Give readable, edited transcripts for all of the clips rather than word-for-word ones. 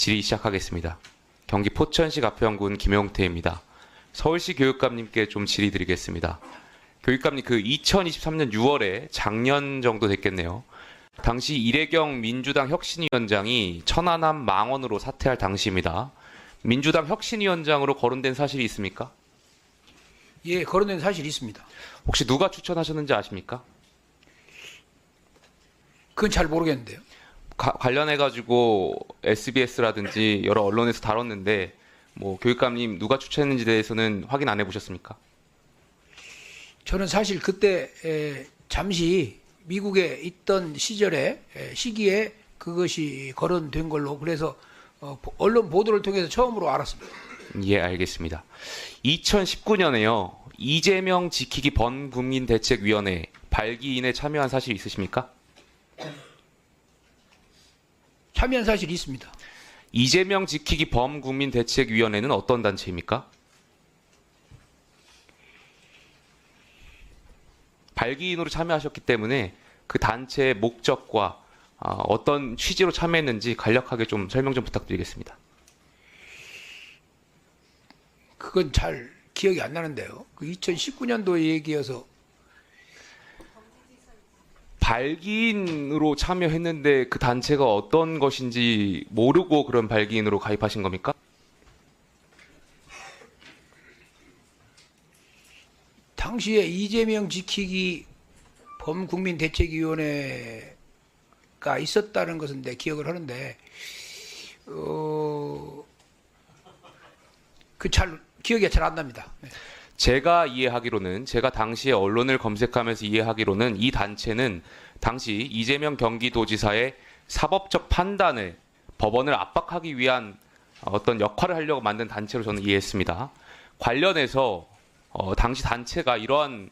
질의 시작하겠습니다. 경기 포천시 가평군 김용태입니다. 서울시 교육감님께 좀 질의 드리겠습니다. 교육감님, 2023년 6월에 작년 정도 됐겠네요. 당시 이래경 민주당 혁신위원장이 천안함 망언으로 사퇴할 당시입니다. 민주당 혁신위원장으로 거론된 사실이 있습니까? 예, 거론된 사실이 있습니다. 혹시 누가 추천하셨는지 아십니까? 그건 잘 모르겠는데요. 관련해가지고 SBS라든지 여러 언론에서 다뤘는데 교육감님 누가 추천했는지 대해서는 확인 안 해보셨습니까? 저는 사실 그때 잠시 미국에 있던 시기에 그것이 거론된 걸로 그래서 언론 보도를 통해서 처음으로 알았습니다. 예, 알겠습니다. 2019년에요. 이재명 지키기 범국민대책위원회 발기인에 참여한 사실 있으십니까? 참여한 사실이 있습니다. 이재명 지키기 범국민대책위원회는 어떤 단체입니까? 발기인으로 참여하셨기 때문에 그 단체의 목적과 어떤 취지로 참여했는지 간략하게 좀 설명 좀 부탁드리겠습니다. 그건 잘 기억이 안 나는데요. 그 2019년도 얘기여서 발기인으로 참여했는데 그 단체가 어떤 것인지 모르고 그런 발기인으로 가입하신 겁니까? 당시에 이재명 지키기 범국민대책위원회가 있었다는 것은 내 기억을 하는데 기억이 잘 안 납니다. 네. 제가 당시에 언론을 검색하면서 이해하기로는 이 단체는 당시 이재명 경기도지사의 사법적 판단을 법원을 압박하기 위한 어떤 역할을 하려고 만든 단체로 저는 이해했습니다. 관련해서 당시 단체가 이러한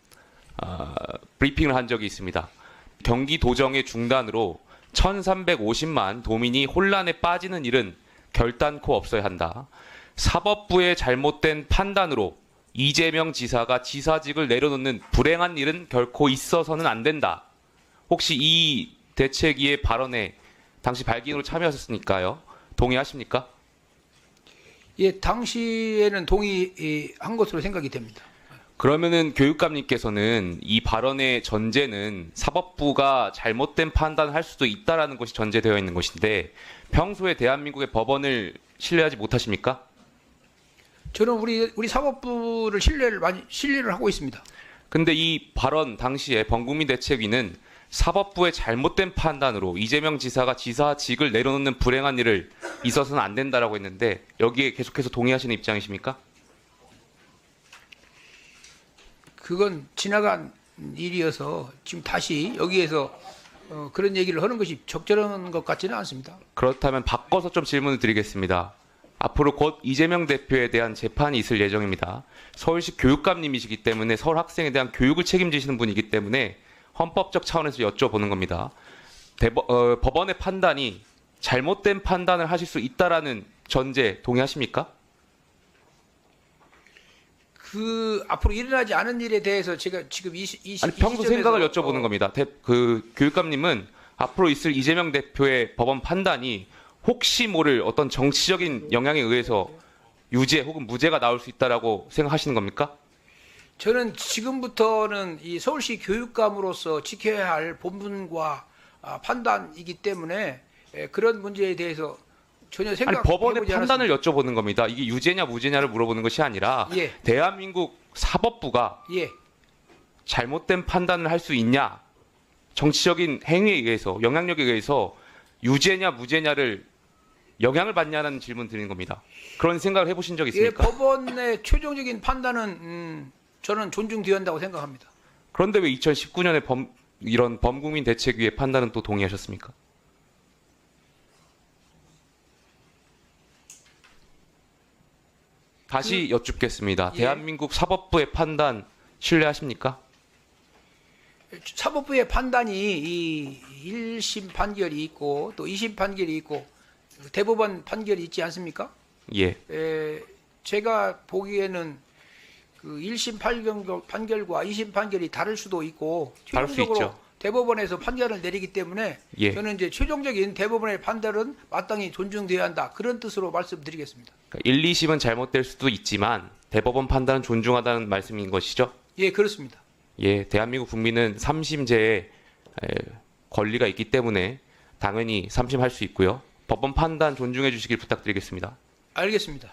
브리핑을 한 적이 있습니다. 경기도정의 중단으로 1350만 도민이 혼란에 빠지는 일은 결단코 없어야 한다. 사법부의 잘못된 판단으로 이재명 지사가 지사직을 내려놓는 불행한 일은 결코 있어서는 안 된다. 혹시 이 대책위의 발언에 당시 발기인으로 참여하셨으니까요. 동의하십니까? 예, 당시에는 동의한 것으로 생각이 됩니다. 그러면은 교육감님께서는 이 발언의 전제는 사법부가 잘못된 판단을 할 수도 있다라는 것이 전제되어 있는 것인데 평소에 대한민국의 법원을 신뢰하지 못하십니까? 저는 우리 사법부를 신뢰를 하고 있습니다. 근데 이 발언 당시에 범국민대책위는 사법부의 잘못된 판단으로 이재명 지사가 지사직을 내려놓는 불행한 일을 있어서는 안 된다라고 했는데 여기에 계속해서 동의하시는 입장이십니까? 그건 지나간 일이어서 지금 다시 여기에서 그런 얘기를 하는 것이 적절한 것 같지는 않습니다. 그렇다면 바꿔서 좀 질문을 드리겠습니다. 앞으로 곧 이재명 대표에 대한 재판이 있을 예정입니다. 서울시 교육감님이시기 때문에 서울 학생에 대한 교육을 책임지시는 분이기 때문에 헌법적 차원에서 여쭤보는 겁니다. 법원의 판단이 잘못된 판단을 하실 수 있다라는 전제 동의하십니까? 앞으로 일어나지 않은 일에 대해서 제가 지금 평소 생각을 여쭤보는 겁니다. 교육감님은 앞으로 있을 이재명 대표의 법원 판단이 혹시 모를 어떤 정치적인 영향에 의해서 유죄 혹은 무죄가 나올 수 있다라고 생각하시는 겁니까? 저는 지금부터는 이 서울시 교육감으로서 지켜야 할 본분과 판단이기 때문에 그런 문제에 대해서 전혀 생각해보지 법원의 판단을 않았습니다. 여쭤보는 겁니다. 이게 유죄냐 무죄냐를 물어보는 것이 아니라 예. 대한민국 사법부가 예. 잘못된 판단을 할 수 있냐, 정치적인 행위에 의해서 영향력에 의해서 유죄냐 무죄냐를 영향을 받냐는 질문 드리는 겁니다. 그런 생각을 해보신 적 예, 있습니까? 법원의 최종적인 판단은 저는 존중되어야 한다고 생각합니다. 그런데 왜 2019년에 이런 범국민 대책위의 판단은 또 동의하셨습니까? 다시 여쭙겠습니다. 예. 대한민국 사법부의 판단 신뢰하십니까? 사법부의 판단이 이 1심 판결이 있고 또 2심 판결이 있고 대법원 판결이 있지 않습니까? 예. 제가 보기에는 그 1심 판결과 2심 판결이 다를 수도 있고 다를 수 있죠. 대법원에서 판결을 내리기 때문에 예. 저는 이제 최종적인 대법원의 판결은 마땅히 존중돼야 한다. 그런 뜻으로 말씀드리겠습니다. 그러니까 1, 2심은 잘못될 수도 있지만 대법원 판단은 존중하다는 말씀인 것이죠? 예, 그렇습니다. 예, 대한민국 국민은 3심제에 권리가 있기 때문에 당연히 3심 할 수 있고요. 법원 판단 존중해 주시길 부탁드리겠습니다. 알겠습니다.